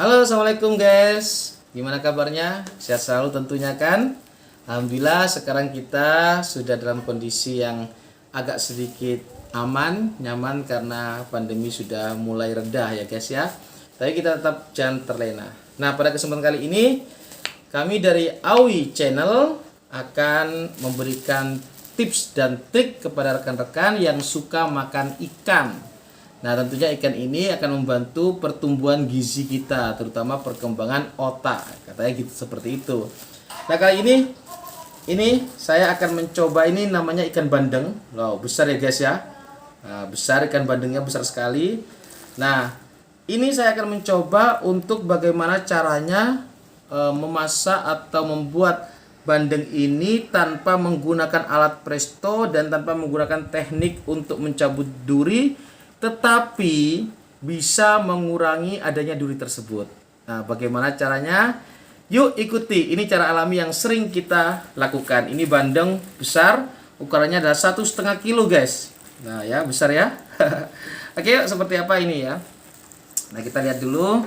Halo, assalamualaikum guys. Gimana kabarnya? Sehat selalu tentunya kan? Alhamdulillah sekarang kita sudah dalam kondisi yang agak sedikit aman, nyaman karena pandemi sudah mulai reda ya guys ya. Tapi kita tetap jangan terlena. Nah, pada kesempatan kali ini kami dari Awi Channel akan memberikan tips dan trik kepada rekan-rekan yang suka makan ikan. Nah, tentunya ikan ini akan membantu pertumbuhan gizi kita, terutama perkembangan otak. Katanya gitu seperti itu. Nah, kali ini saya akan mencoba, ini namanya ikan bandeng. Loh, besar ya guys ya. Nah, besar, ikan bandengnya besar sekali. Nah, ini saya akan mencoba untuk bagaimana caranya memasak atau membuat bandeng ini tanpa menggunakan alat presto dan tanpa menggunakan teknik untuk mencabut duri, tetapi bisa mengurangi adanya duri tersebut. Nah, bagaimana caranya? Yuk ikuti. Ini cara alami yang sering kita lakukan. Ini bandeng besar, ukurannya adalah 1,5 kilo guys. Nah ya, besar ya. Oke, yuk, seperti apa ini ya? Nah, kita lihat dulu.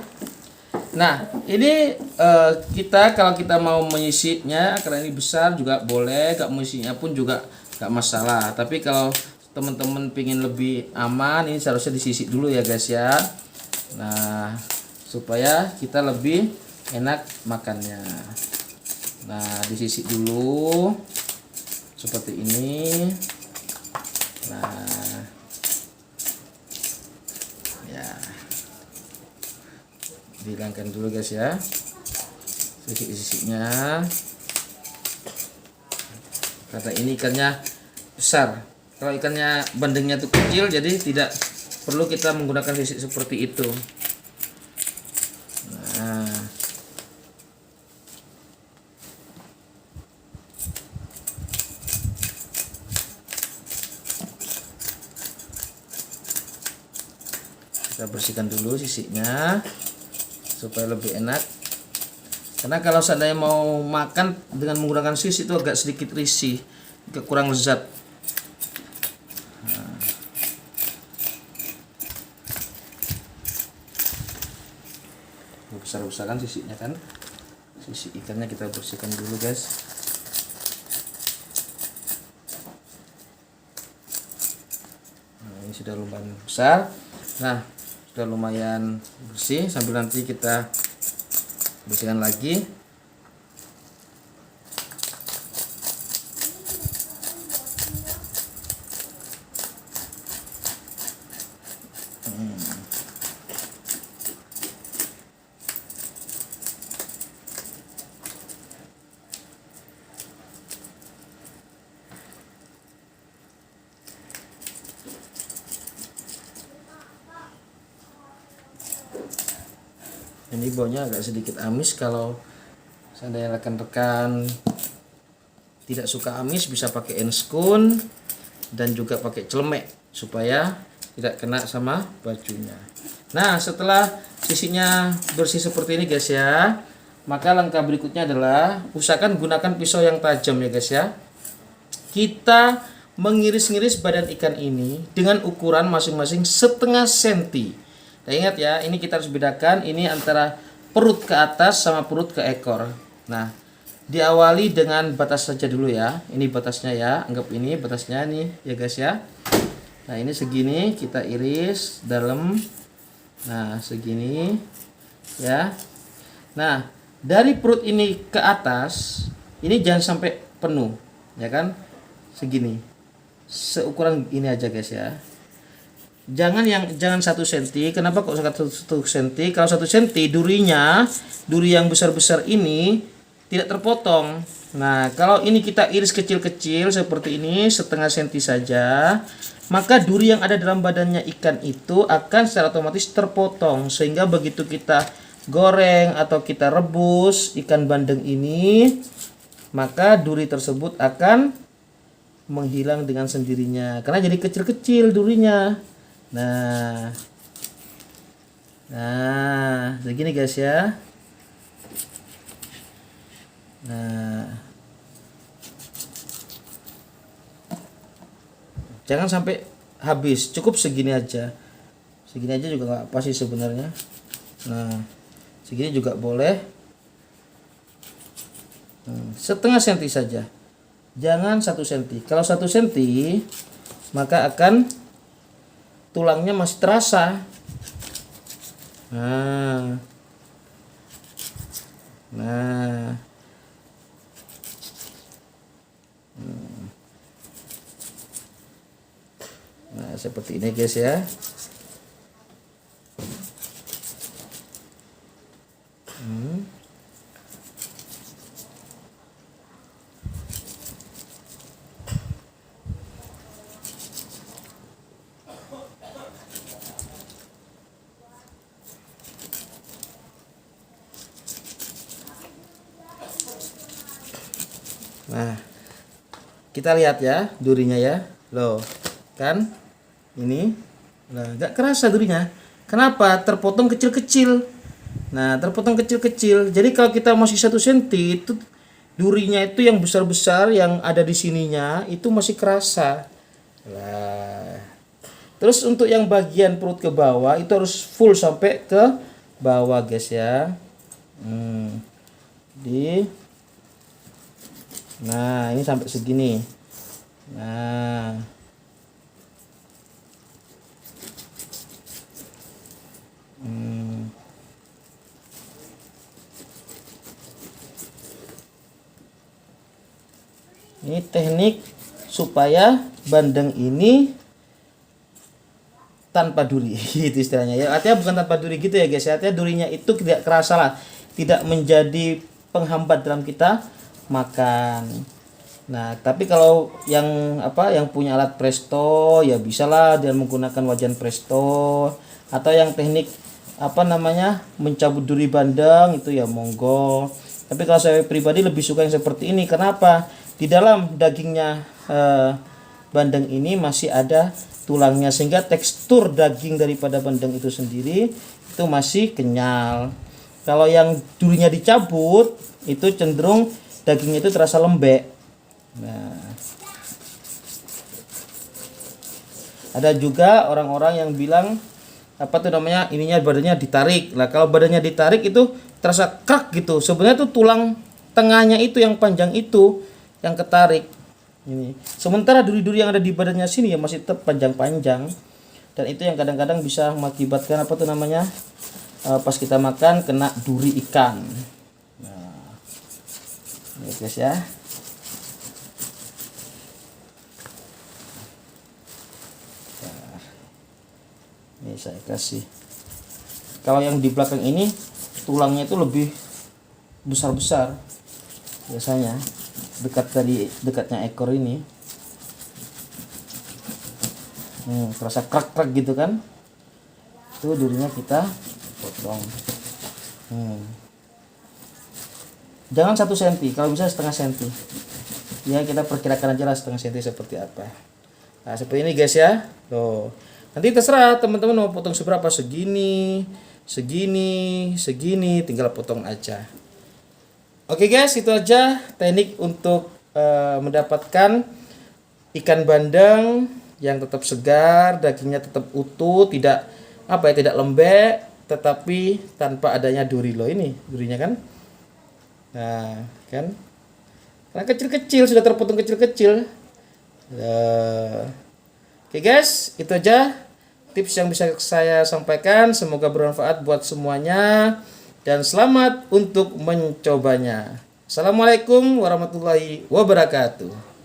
Nah, ini kalau kita mau menyisipnya, karena ini besar juga boleh, gak menyisipnya pun juga gak masalah. Tapi kalau teman-teman pingin lebih aman, ini seharusnya disisip dulu ya guys ya. Nah, supaya kita lebih enak makannya. Nah, disisip dulu seperti ini. Nah, ya, dihilangkan dulu guys ya sisik-sisiknya, karena ini ikannya besar. Kalau ikannya bandengnya itu kecil, jadi tidak perlu kita menggunakan sisik seperti itu. Nah, kita bersihkan dulu sisiknya supaya lebih enak. Karena kalau seandainya mau makan dengan menggunakan sisik itu agak sedikit risih, agak kurang lezat. Besar-besaran sisiknya kan, sisik ikannya kita bersihkan dulu guys. Nah, ini sudah lumayan besar. Nah, sudah lumayan bersih, sambil nanti kita bersihkan lagi. Ini baunya agak sedikit amis. Kalau seandainya rekan-rekan tidak suka amis, bisa pakai enscon dan juga pakai celemek supaya tidak kena sama bajunya. Nah, setelah sisinya bersih seperti ini guys ya, maka langkah berikutnya adalah usahakan gunakan pisau yang tajam ya guys ya. Kita mengiris-ngiris badan ikan ini dengan ukuran masing-masing 0,5 cm. Nah, ingat ya, ini kita harus bedakan ini antara perut ke atas sama perut ke ekor. Nah, diawali dengan batas saja dulu ya. Ini batasnya ya, anggap ini batasnya nih ya guys ya. Nah, ini segini kita iris dalam. Nah, segini ya. Nah, dari perut ini ke atas, ini jangan sampai penuh ya kan. Segini. Seukuran ini aja guys ya. Jangan 1 cm. Kenapa kok 1 cm? Kalau 1 cm duri yang besar-besar ini tidak terpotong. Nah, kalau ini kita iris kecil-kecil seperti ini 0,5 cm saja, maka duri yang ada dalam badannya ikan itu akan secara otomatis terpotong, sehingga begitu kita goreng atau kita rebus ikan bandeng ini, maka duri tersebut akan menghilang dengan sendirinya karena jadi kecil-kecil durinya. Nah, begini guys ya. Nah, jangan sampai habis, cukup segini aja. Segini aja juga nggak apa sih sebenarnya. Nah, Segini juga boleh. Setengah senti saja. Jangan 1 senti. Kalau 1 senti maka akan tulangnya masih terasa. Nah. Nah. Nah, seperti ini guys ya. Nah, kita lihat ya durinya ya. Loh, kan? Ini. Nah, nggak kerasa durinya. Kenapa? Terpotong kecil-kecil. Nah, terpotong kecil-kecil. Jadi kalau kita masih 1 senti itu durinya itu yang besar-besar yang ada di sininya itu masih kerasa. Nah, terus untuk yang bagian perut ke bawah itu harus full sampai ke bawah guys ya. Nah, ini sampai segini. Nah, ini teknik supaya bandeng ini tanpa duri gitu istilahnya ya. Artinya bukan tanpa duri gitu ya guys ya. Artinya durinya itu tidak kerasa lah, tidak menjadi penghambat dalam kita makan. Nah, tapi kalau yang punya alat presto ya bisalah dia menggunakan wajan presto, atau yang teknik mencabut duri bandeng itu ya monggo. Tapi kalau saya pribadi lebih suka yang seperti ini. Kenapa? Di dalam dagingnya bandeng ini masih ada tulangnya, sehingga tekstur daging daripada bandeng itu sendiri itu masih kenyal. Kalau yang durinya dicabut itu cenderung dagingnya itu terasa lembek. Nah, ada juga orang-orang yang bilang ininya badannya ditarik. Nah, kalau badannya ditarik itu terasa krak gitu. Sebenarnya tuh tulang tengahnya itu yang panjang itu yang ketarik. Ini. Sementara duri-duri yang ada di badannya sini ya masih tetap panjang-panjang. Dan itu yang kadang-kadang bisa mengakibatkan pas kita makan kena duri ikan. Nah, ini guys ya. Nah, ini saya kasih. Kalau yang di belakang ini tulangnya itu lebih besar-besar biasanya, dekatnya ekor ini. Terasa krak-krak gitu kan. Itu durinya kita potong. Jangan 1 senti, kalau bisa setengah senti. Ya kita perkirakan aja lah setengah senti seperti apa. Nah, seperti ini guys ya. Tuh. Nanti terserah teman-teman mau potong seberapa, segini, tinggal potong aja. Oke guys, itu aja teknik untuk mendapatkan ikan bandeng yang tetap segar, dagingnya tetap utuh, tidak lembek, tetapi tanpa adanya duri. Loh, ini durinya kan. Nah, kan? Karena kecil-kecil, sudah terpotong kecil-kecil. Oke guys, itu aja tips yang bisa saya sampaikan. Semoga bermanfaat buat semuanya dan selamat untuk mencobanya. Assalamualaikum warahmatullahi wabarakatuh.